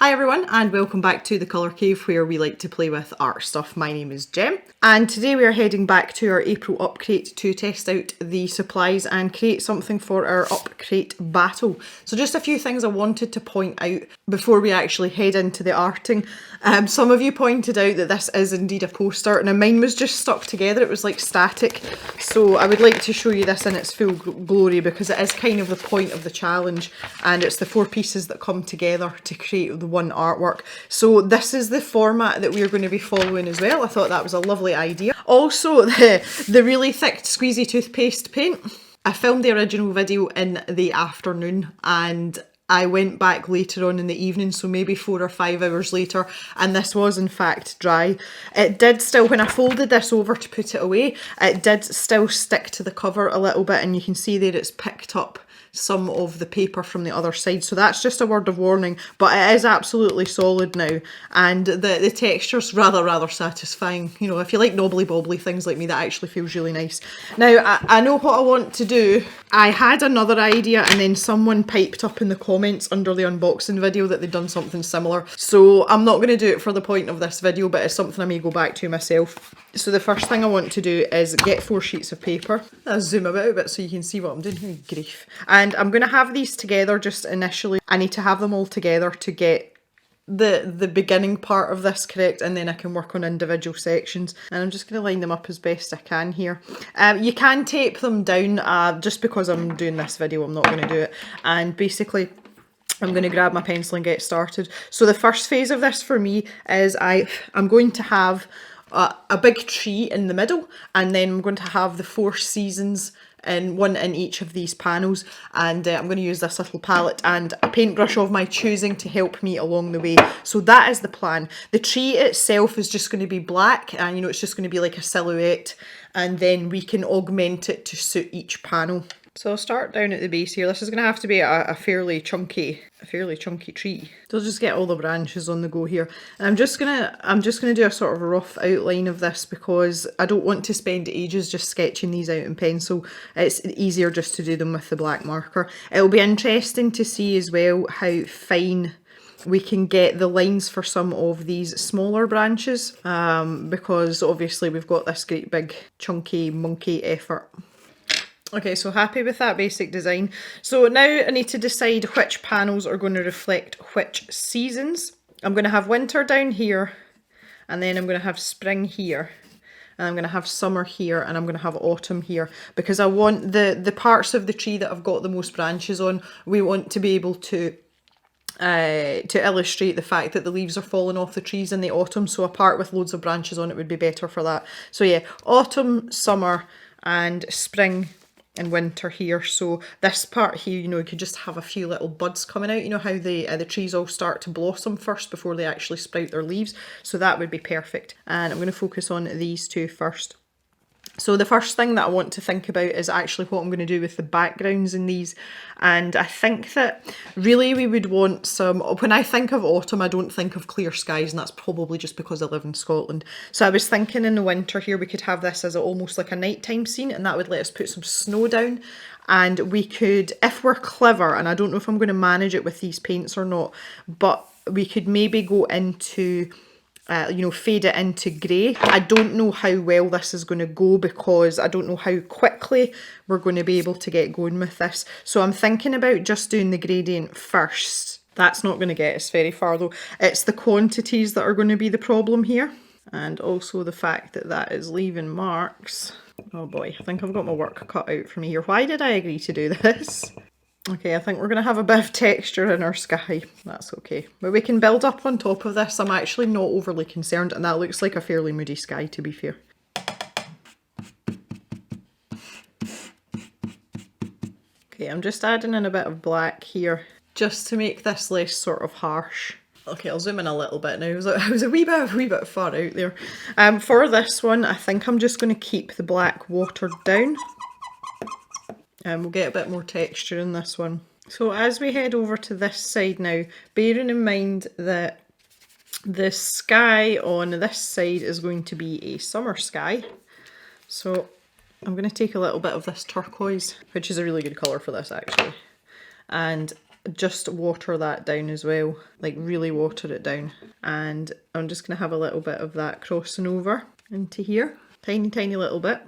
Hi everyone and welcome back to the Colour Cave where we like to play with art stuff. My name is Jem and today we are heading back to our April Upcrate to test out the supplies and create something for our Upcrate battle. So just a few things I wanted to point out before we actually head into the arting. Some of you pointed out that this is indeed a poster. Now mine was just stuck together, it was like static. So I would like to show you this in its full glory because it is kind of the point of the challenge and it's the 4 pieces that come together to create the one artwork. So this is the format that we're going to be following as well. I thought that was a lovely idea. Also the really thick squeezy toothpaste paint. I filmed the original video in the afternoon and I went back later on in the evening, so maybe 4 or 5 hours later, and this was in fact dry. It did still, when I folded this over to put it away, it did still stick to the cover a little bit, and you can see there it's picked up some of the paper from the other side, so that's just a word of warning, but it is absolutely solid now and the texture's rather satisfying. You know, if you like knobbly bobbly things like me, that actually feels really nice. Now I know what I want to do. I had another idea and then someone piped up in the comments under the unboxing video that they'd done something similar, so I'm not going to do it for the point of this video, but it's something I may go back to myself. So the first thing I want to do is get 4 sheets of paper. I'll zoom out a bit so you can see what I'm doing. Oh, grief. And I'm going to have these together just initially. I need to have them all together to get the beginning part of this correct, and then I can work on individual sections. And I'm just going to line them up as best I can here. You can tape them down, just because I'm doing this video I'm not going to do it. And basically I'm going to grab my pencil and get started. So the first phase of this for me is I'm going to have a big tree in the middle, and then I'm going to have the 4 seasons in one in each of these panels, and I'm going to use this little palette and a paintbrush of my choosing to help me along the way. So that is the plan. The tree itself is just going to be black, and you know, it's just going to be like a silhouette, and then we can augment it to suit each panel. So I'll start down at the base here. This is going to have to be a fairly chunky tree. So I'll just get all the branches on the go here. And I'm just gonna do a sort of rough outline of this because I don't want to spend ages just sketching these out in pencil. It's easier just to do them with the black marker. It'll be interesting to see as well how fine we can get the lines for some of these smaller branches, because obviously we've got this great big chunky monkey effort. Okay, so happy with that basic design. So now I need to decide which panels are going to reflect which seasons. I'm going to have winter down here, and then I'm going to have spring here, and I'm going to have summer here, and I'm going to have autumn here, because I want the parts of the tree that I've got the most branches on, we want to be able to illustrate the fact that the leaves are falling off the trees in the autumn, so a part with loads of branches on it would be better for that. So yeah, autumn, summer, and spring and winter here. So this part here, you know, you could just have a few little buds coming out. You know how the trees all start to blossom first before they actually sprout their leaves. So that would be perfect. And I'm going to focus on these 2 first. So the first thing that I want to think about is actually what I'm going to do with the backgrounds in these. And I think that really we would want some, when I think of autumn I don't think of clear skies, and that's probably just because I live in Scotland. So I was thinking in the winter here we could have this as almost like a nighttime scene, and that would let us put some snow down. And we could, if we're clever, and I don't know if I'm going to manage it with these paints or not, but we could maybe go into you know, fade it into grey. I don't know how well this is going to go because I don't know how quickly we're going to be able to get going with this. So I'm thinking about just doing the gradient first. That's not going to get us very far though. It's the quantities that are going to be the problem here. And also the fact that that is leaving marks. Oh boy, I think I've got my work cut out for me here. Why did I agree to do this? Okay, I think we're going to have a bit of texture in our sky. That's okay. But we can build up on top of this. I'm actually not overly concerned, and that looks like a fairly moody sky, to be fair. Okay, I'm just adding in a bit of black here, just to make this less sort of harsh. Okay, I'll zoom in a little bit now. I was a wee bit far out there. For this one, I think I'm just going to keep the black watered down. And we'll get a bit more texture in this one. So as we head over to this side now, bearing in mind that the sky on this side is going to be a summer sky. So I'm going to take a little bit of this turquoise, which is a really good colour for this actually. And just water that down as well, like really water it down. And I'm just going to have a little bit of that crossing over into here, tiny little bit,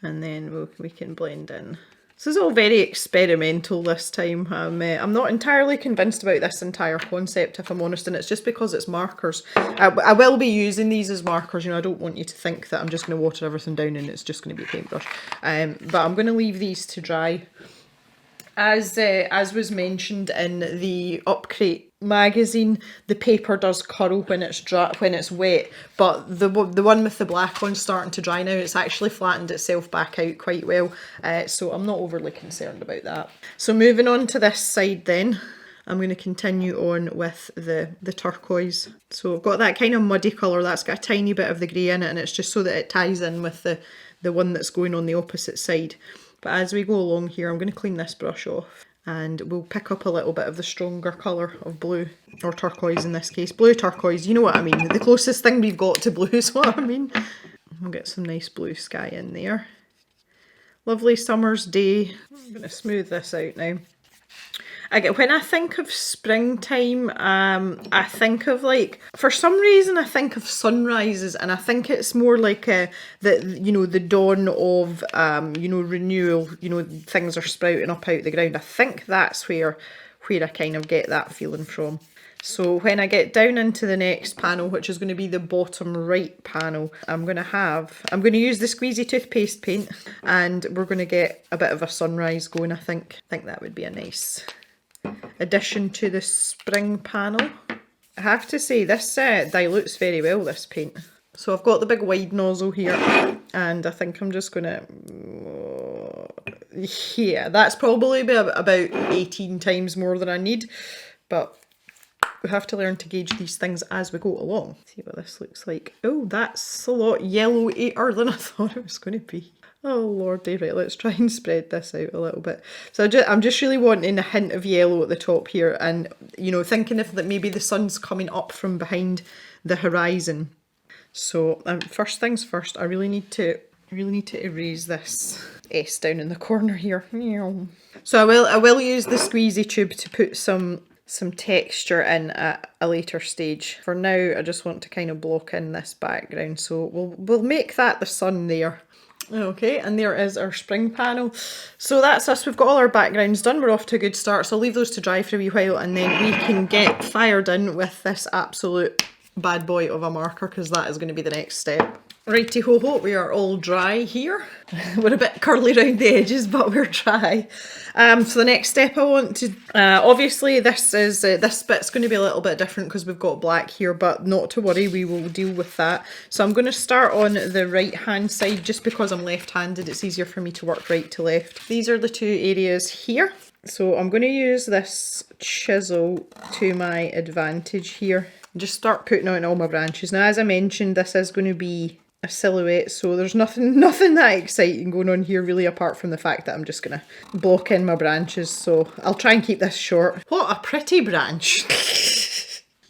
and then we can blend in. This is all very experimental this time. I'm not entirely convinced about this entire concept, if I'm honest, and it's just because it's markers. I will be using these as markers, you know, I don't want you to think that I'm just going to water everything down and it's just going to be a paintbrush. But I'm going to leave these to dry. As was mentioned in the Upcrate magazine, the paper does curl when it's dry, when it's wet, but the one with the black on starting to dry now, it's actually flattened itself back out quite well, so I'm not overly concerned about that. So moving on to this side then, I'm going to continue on with the turquoise. So I've got that kind of muddy colour, that's got a tiny bit of the grey in it, and it's just so that it ties in with the one that's going on the opposite side. But as we go along here, I'm going to clean this brush off and we'll pick up a little bit of the stronger colour of blue, or turquoise in this case. Blue turquoise, you know what I mean. The closest thing we've got to blue is what I mean. We'll get some nice blue sky in there. Lovely summer's day. I'm going to smooth this out now. When I think of springtime, I think of, like, for some reason I think of sunrises, and I think it's more like the dawn of renewal. You know, things are sprouting up out the ground. I think that's where I kind of get that feeling from. So when I get down into the next panel, which is going to be the bottom right panel, I'm going to use the squeezy toothpaste paint, and we're going to get a bit of a sunrise going. I think that would be a nice addition to the spring panel. I have to say, this dilutes very well, this paint. So I've got the big wide nozzle here, and I think I'm just gonna, yeah, that's probably about 18 times more than I need, but we have to learn to gauge these things as we go along. See what this looks like. Oh, that's a lot yellow-ater than I thought it was going to be. Oh lordy, right, let's try and spread this out a little bit. So I'm just really wanting a hint of yellow at the top here, and, you know, thinking if that maybe the sun's coming up from behind the horizon. So first things first, I really need to erase this S down in the corner here. So I will use the squeezy tube to put some texture in at a later stage. For now, I just want to kind of block in this background, so we'll make that the sun there. Okay, and there is our spring panel. So that's us, we've got all our backgrounds done, we're off to a good start. So I'll leave those to dry for a wee while, and then we can get fired in with this absolute bad boy of a marker, because that is going to be the next step. Righty ho ho, we are all dry here. We're a bit curly around the edges, but we're dry. So the next step I want to, obviously this bit's going to be a little bit different because we've got black here, but not to worry, we will deal with that. So I'm going to start on the right hand side, just because I'm left-handed, it's easier for me to work right to left. These are the two areas here. So I'm going to use this chisel to my advantage here. Just start putting out all my branches. Now, as I mentioned, this is going to be a silhouette, so there's nothing that exciting going on here really, apart from the fact that I'm just gonna block in my branches. So I'll try and keep this short. What a pretty branch.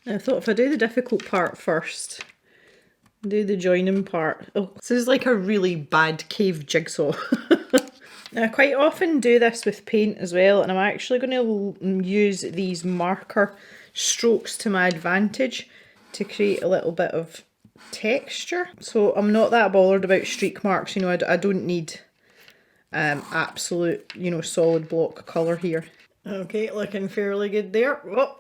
I thought if I do the difficult part first, do the joining part. Oh, this is like a really bad cave jigsaw. Now, I quite often do this with paint as well, and I'm actually going to use these marker strokes to my advantage to create a little bit of texture. So I'm not that bothered about streak marks, you know, I don't need absolute, you know, solid block colour here. Okay, looking fairly good there. Oh,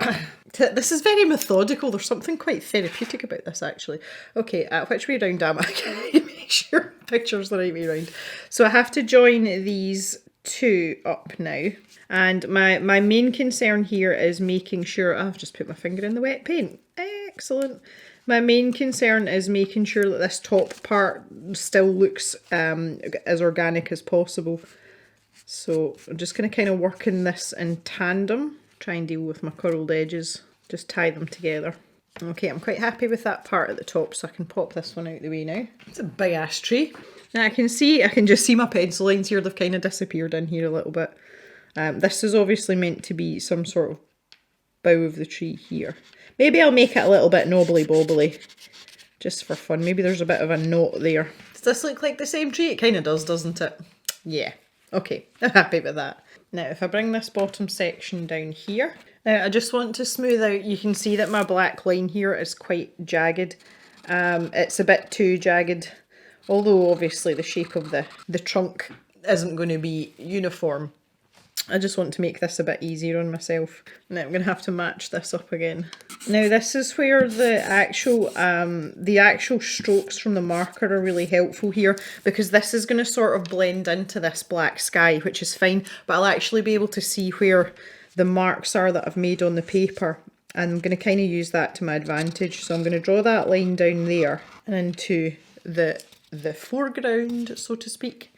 this is very methodical, there's something quite therapeutic about this actually. Okay, which way round am I? Make sure picture's the right way round. So I have to join these two up now. And my main concern here is making sure, I've just put my finger in the wet paint. Excellent. My main concern is making sure that this top part still looks as organic as possible. So I'm just going to kind of work in this in tandem, try and deal with my curled edges, just tie them together. Okay, I'm quite happy with that part at the top, so I can pop this one out the way now. It's a big ass tree. Now I can just see my pencil lines here, they've kind of disappeared in here a little bit. This is obviously meant to be some sort of bough of the tree here. Maybe I'll make it a little bit knobbly bobbly, just for fun. Maybe there's a bit of a knot there. Does this look like the same tree? It kind of does, doesn't it? Yeah. Okay, I'm happy with that. Now if I bring this bottom section down here, now I just want to smooth out, you can see that my black line here is quite jagged. It's a bit too jagged, although obviously the shape of the trunk isn't going to be uniform. I just want to make this a bit easier on myself. Now I'm going to have to match this up again. Now this is where the actual strokes from the marker are really helpful here, because this is going to sort of blend into this black sky, which is fine, but I'll actually be able to see where the marks are that I've made on the paper, and I'm going to kind of use that to my advantage. So I'm going to draw that line down there and into the foreground, so to speak.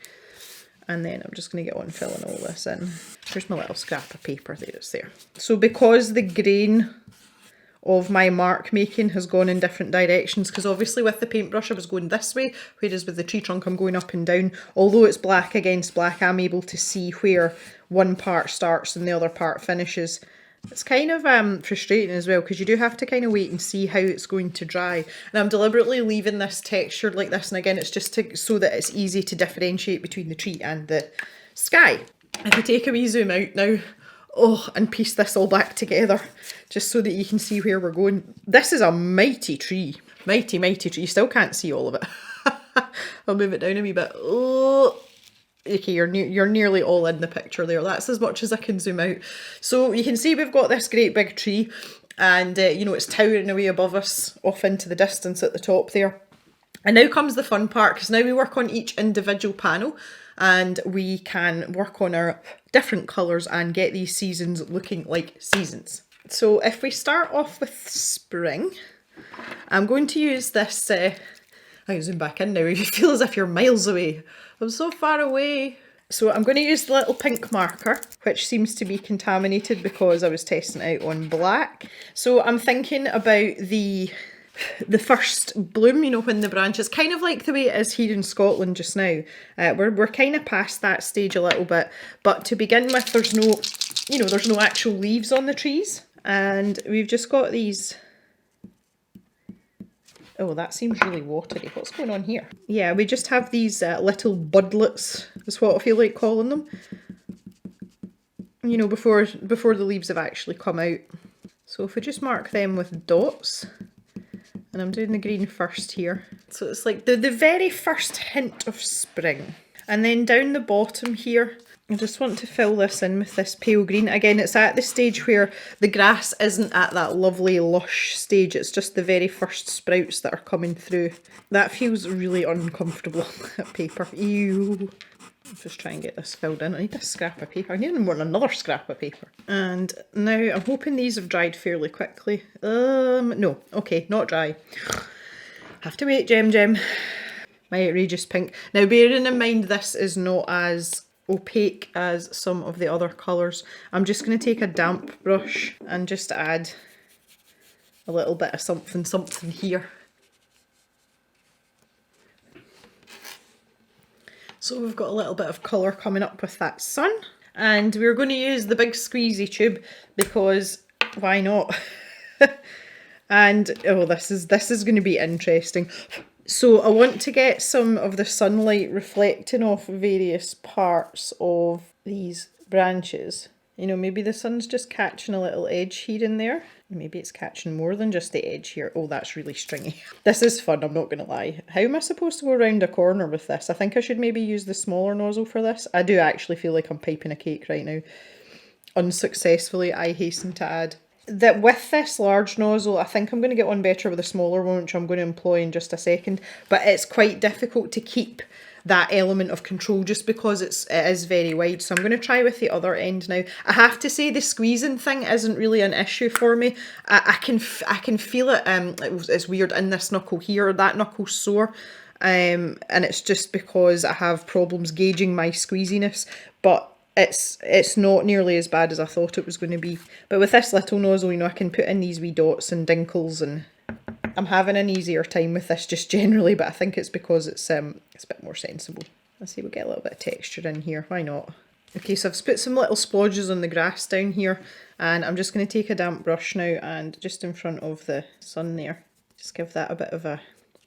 And then I'm just going to get on filling all this in. There's my little scrap of paper, there it's there. So because the grain of my mark making has gone in different directions, because obviously with the paintbrush I was going this way, whereas with the tree trunk I'm going up and down. Although it's black against black, I'm able to see where one part starts and the other part finishes. It's kind of frustrating as well, because you do have to kind of wait and see how it's going to dry. And I'm deliberately leaving this textured like this, and again it's just so that it's easy to differentiate between the tree and the sky. If I take a wee zoom out now, and piece this all back together, just so that you can see where we're going. This is a mighty tree. Mighty, mighty tree. You still can't see all of it. I'll move it down a wee bit. Oh. Okay, you're nearly all in the picture there. That's as much as I can zoom out. So you can see we've got this great big tree, and you know, it's towering away above us off into the distance at the top there. And now comes the fun part, because now we work on each individual panel and we can work on our different colours and get these seasons looking like seasons. So if we start off with spring, I'm going to use this, I can zoom back in now, you feel as if you're miles away. I'm so far away. So I'm going to use the little pink marker, which seems to be contaminated because I was testing it out on black. So I'm thinking about the first bloom, you know, when the branches, kind of like the way it is here in Scotland just now. We're kind of past that stage a little bit, but to begin with, there's no actual leaves on the trees, and we've just got these. Oh, that seems really watery. What's going on here? Yeah, we just have these little budlets, is what I feel like calling them. You know, before the leaves have actually come out. So if we just mark them with dots, and I'm doing the green first here. So it's like the very first hint of spring. And then down the bottom here, I just want to fill this in with this pale green. Again, it's at the stage where the grass isn't at that lovely lush stage. It's just the very first sprouts that are coming through. That feels really uncomfortable, that paper. Ew. Let's just try and get this filled in. I need a scrap of paper. I need another scrap of paper. And now I'm hoping these have dried fairly quickly. No. Okay, not dry. Have to wait, Gem. My outrageous pink. Now, bearing in mind this is not as opaque as some of the other colours, I'm just going to take a damp brush and just add a little bit of something here. So we've got a little bit of colour coming up with that sun, and we're going to use the big squeezy tube because why not? And oh, this is going to be interesting. So I want to get some of the sunlight reflecting off various parts of these branches. You know, maybe the sun's just catching a little edge here and there. Maybe it's catching more than just the edge here. Oh, that's really stringy. This is fun, I'm not going to lie. How am I supposed to go around a corner with this? I think I should maybe use the smaller nozzle for this. I do actually feel like I'm piping a cake right now. Unsuccessfully, I hasten to add. That with this large nozzle, I think I'm going to get one better with a smaller one, which I'm going to employ in just a second. But it's quite difficult to keep that element of control just because it is very wide. So I'm going to try with the other end now. I have to say the squeezing thing isn't really an issue for me. I can feel it. It's weird in this knuckle here. That knuckle's sore. And it's just because I have problems gauging my squeeziness. But it's not nearly as bad as I thought it was going to be. But with this little nozzle, you know, I can put in these wee dots and dinkles, and I'm having an easier time with this just generally, but I think it's because it's a bit more sensible. Let's see, we'll get a little bit of texture in here, why not? Okay, so I've put some little splodges on the grass down here, and I'm just going to take a damp brush now and just in front of the sun there, just give that a bit of a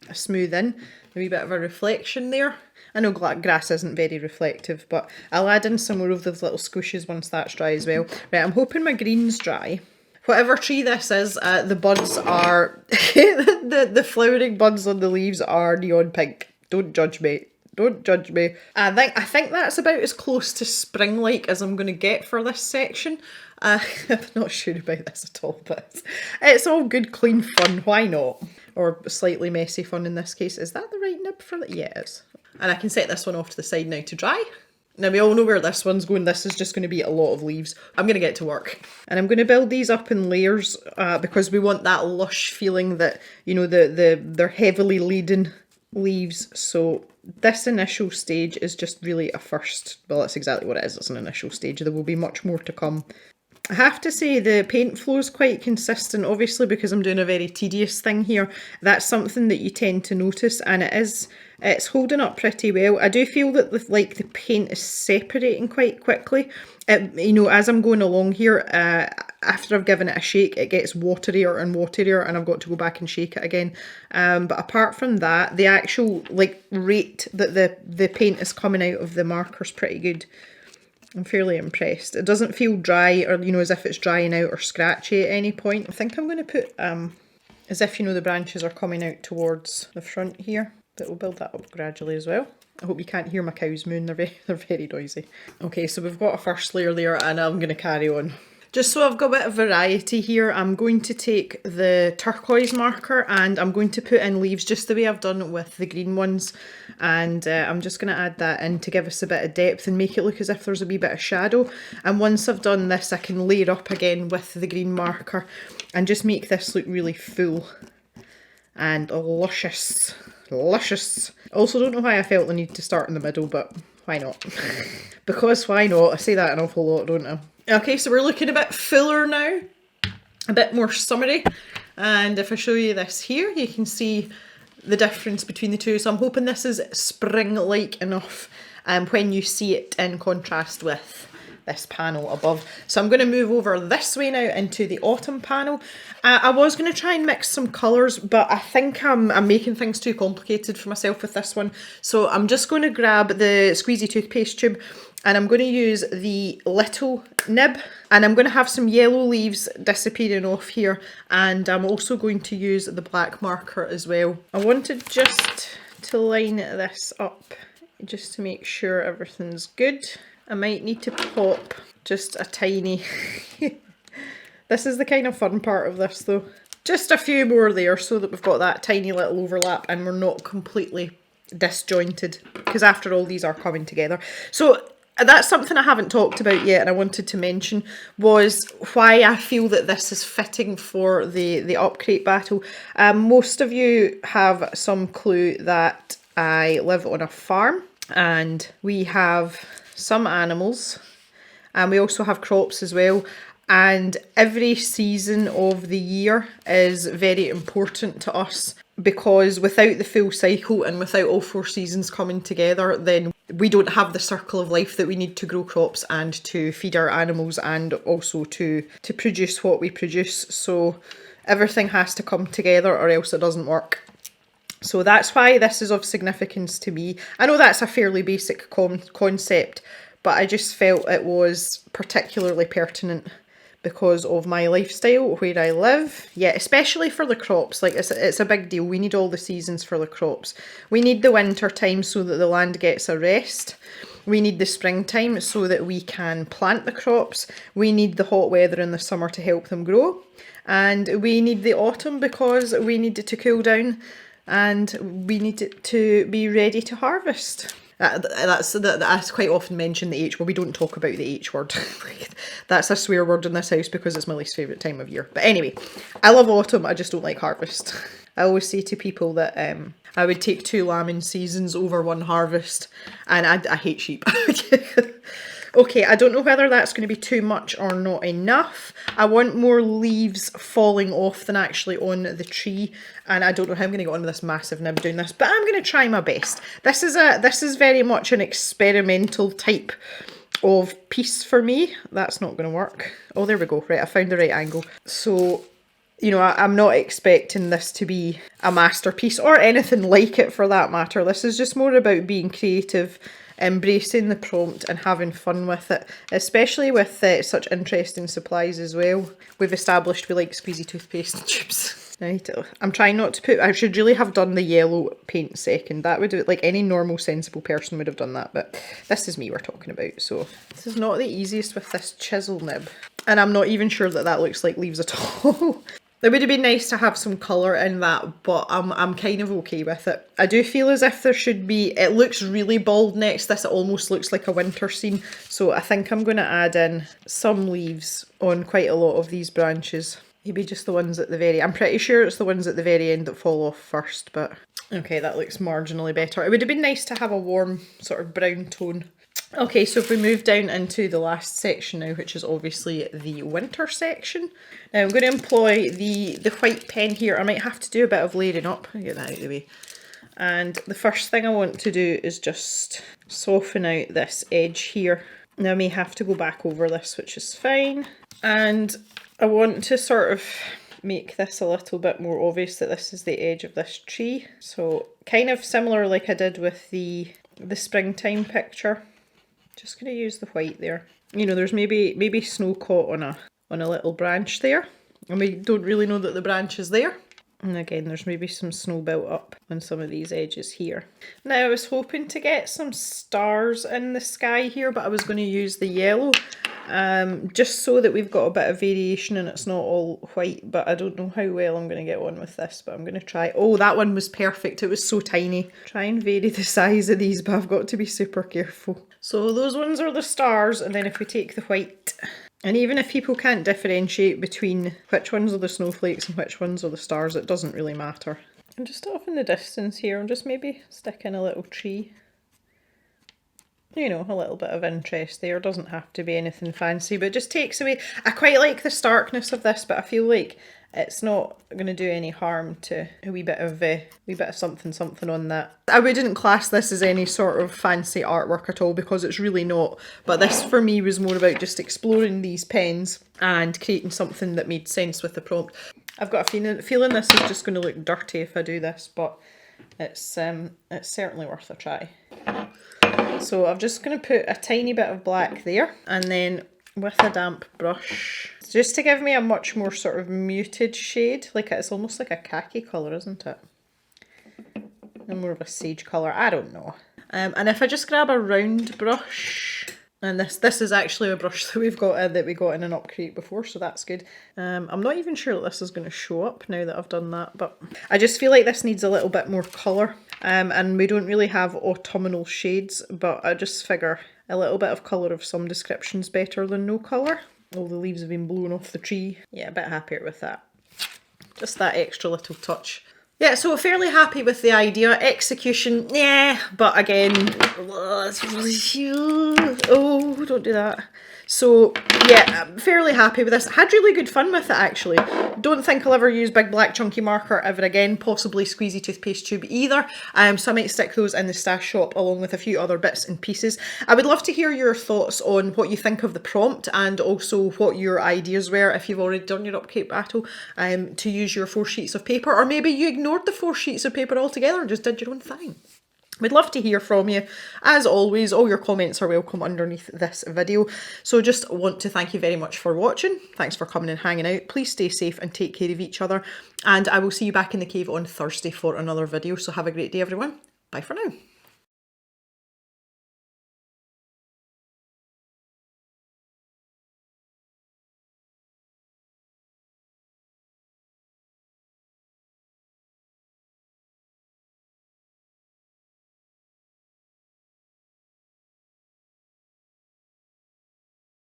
a smooth in, a wee bit of a reflection there. I know grass isn't very reflective, but I'll add in some more of those little squishes once that's dry as well. Right, I'm hoping my green's dry. Whatever tree this is, the buds are, the flowering buds on the leaves are neon pink. Don't judge me. Don't judge me. I think that's about as close to spring-like as I'm going to get for this section. I'm not sure about this at all, but it's all good, clean fun. Why not? Or slightly messy fun in this case. Is that the right nib for it? Yeah, it is. And I can set this one off to the side now to dry. Now we all know where this one's going. This is just going to be a lot of leaves. I'm going to get to work. And I'm going to build these up in layers because we want that lush feeling that, you know, they're heavily laden leaves. So this initial stage is just really a first. Well, that's exactly what it is. It's an initial stage. There will be much more to come. I have to say the paint flow is quite consistent, obviously, because I'm doing a very tedious thing here. That's something that you tend to notice, and it's holding up pretty well. I do feel that the paint is separating quite quickly. You know, as I'm going along here, after I've given it a shake, it gets waterier and waterier, and I've got to go back and shake it again. But apart from that, the actual rate that the paint is coming out of the marker is pretty good. I'm fairly impressed. It doesn't feel dry or, you know, as if it's drying out or scratchy at any point. I think I'm going to put, as if, you know, the branches are coming out towards the front here. But we'll build that up gradually as well. I hope you can't hear my cows mooing, they're very noisy. Okay, so we've got a first layer there and I'm going to carry on. Just so I've got a bit of variety here, I'm going to take the turquoise marker and I'm going to put in leaves just the way I've done with the green ones. And I'm just going to add that in to give us a bit of depth and make it look as if there's a wee bit of shadow. And once I've done this, I can layer up again with the green marker and just make this look really full and luscious. Luscious. Also, don't know why I felt the need to start in the middle, but why not? Because why not? I say that an awful lot, don't I? Okay, so we're looking a bit fuller now, a bit more summery. And if I show you this here, you can see the difference between the two. So I'm hoping this is spring-like enough when you see it in contrast with this panel above. So I'm going to move over this way now into the autumn panel. I was going to try and mix some colours, but I think I'm making things too complicated for myself with this one. So I'm just going to grab the squeezy toothpaste tube and I'm going to use the little nib and I'm going to have some yellow leaves disappearing off here, and I'm also going to use the black marker as well. I wanted just to line this up just to make sure everything's good. I might need to pop just a tiny... This is the kind of fun part of this though. Just a few more there so that we've got that tiny little overlap and we're not completely disjointed, because after all these are coming together. So that's something I haven't talked about yet and I wanted to mention, was why I feel that this is fitting for the Upcrate battle. Most of you have some clue that I live on a farm and we have some animals and we also have crops as well, and every season of the year is very important to us, because without the full cycle and without all 4 seasons coming together, then we don't have the circle of life that we need to grow crops and to feed our animals and also to produce what we produce. So everything has to come together or else it doesn't work. So that's why this is of significance to me. I know that's a fairly basic concept, but I just felt it was particularly pertinent because of my lifestyle, where I live. Yeah, especially for the crops. Like, it's a big deal. We need all the seasons for the crops. We need the winter time so that the land gets a rest. We need the springtime so that we can plant the crops. We need the hot weather in the summer to help them grow. And we need the autumn because we need it to cool down and we need it to be ready to harvest. That's quite often mentioned, the H word. We don't talk about the H word. That's a swear word in this house because it's my least favourite time of year. But anyway, I love autumn, I just don't like harvest. I always say to people that I would take 2 lambing seasons over 1 harvest, and I hate sheep. Okay, I don't know whether that's going to be too much or not enough. I want more leaves falling off than actually on the tree, and I don't know how I'm going to get on with this massive nib doing this, but I'm going to try my best. This is very much an experimental type of piece for me. That's not going to work. Oh, there we go. Right, I found the right angle. So you know, I'm not expecting this to be a masterpiece or anything like it for that matter. This is just more about being creative, embracing the prompt and having fun with it, especially with such interesting supplies as well. We've established we like squeezy toothpaste tubes. Right, I'm trying not to put, I should really have done the yellow paint second. That would, like any normal sensible person would have done that, but this is me we're talking about. So this is not the easiest with this chisel nib. And I'm not even sure that that looks like leaves at all. It would have been nice to have some colour in that, but I'm kind of okay with it. I do feel as if there should be, it looks really bold next to this, it almost looks like a winter scene. So I think I'm going to add in some leaves on quite a lot of these branches. Maybe just the ones at the very, I'm pretty sure it's the ones at the very end that fall off first, but okay, that looks marginally better. It would have been nice to have a warm sort of brown tone. Okay, so if we move down into the last section now, which is obviously the winter section. Now I'm going to employ the white pen here. I might have to do a bit of layering up. I'll get that out of the way. And the first thing I want to do is just soften out this edge here. Now I may have to go back over this, which is fine. And I want to sort of make this a little bit more obvious that this is the edge of this tree. So kind of similar like I did with the springtime picture. Just going to use the white there. You know, there's maybe snow caught on a little branch there, and we don't really know that the branch is there. And again, there's maybe some snow built up on some of these edges here. Now, I was hoping to get some stars in the sky here, but I was going to use the yellow, just so that we've got a bit of variation and it's not all white, but I don't know how well I'm going to get on with this, but I'm going to try. Oh, that one was perfect. It was so tiny. Try and vary the size of these, but I've got to be super careful. So those ones are the stars, and then if we take the white, and even if people can't differentiate between which ones are the snowflakes and which ones are the stars, it doesn't really matter. And just off in the distance here, I'll just maybe stick in a little tree. You know, a little bit of interest there. Doesn't have to be anything fancy, but it just takes away. I quite like the starkness of this, but I feel like it's not going to do any harm to a wee bit of something on that. I wouldn't class this as any sort of fancy artwork at all, because it's really not. But this for me was more about just exploring these pens and creating something that made sense with the prompt. I've got a feeling this is just going to look dirty if I do this, but it's certainly worth a try. So I'm just going to put a tiny bit of black there, and then with a damp brush, just to give me a much more sort of muted shade, like it's almost like a khaki colour, isn't it? And more of a sage colour, I don't know. And if I just grab a round brush, and this is actually a brush that we got in an Upcrate before, so that's good. I'm not even sure that this is going to show up now that I've done that, but I just feel like this needs a little bit more colour. And we don't really have autumnal shades, but I just figure a little bit of colour of some description's better than no colour. All the leaves have been blown off the tree. Yeah, a bit happier with that. Just that extra little touch. Yeah, so fairly happy with the idea. Execution, yeah, but again, oh, don't do that. So yeah, I'm fairly happy with this. I had really good fun with it actually. Don't think I'll ever use big black chunky marker ever again, possibly squeezy toothpaste tube either. So I might stick those in the stash shop along with a few other bits and pieces. I would love to hear your thoughts on what you think of the prompt, and also what your ideas were if you've already done your Upcrate battle, to use your 4 sheets of paper, or maybe you ignored the 4 sheets of paper altogether and just did your own thing. We'd love to hear from you. As always, all your comments are welcome underneath this video. So just want to thank you very much for watching. Thanks for coming and hanging out. Please stay safe and take care of each other. And I will see you back in the cave on Thursday for another video. So have a great day, everyone. Bye for now.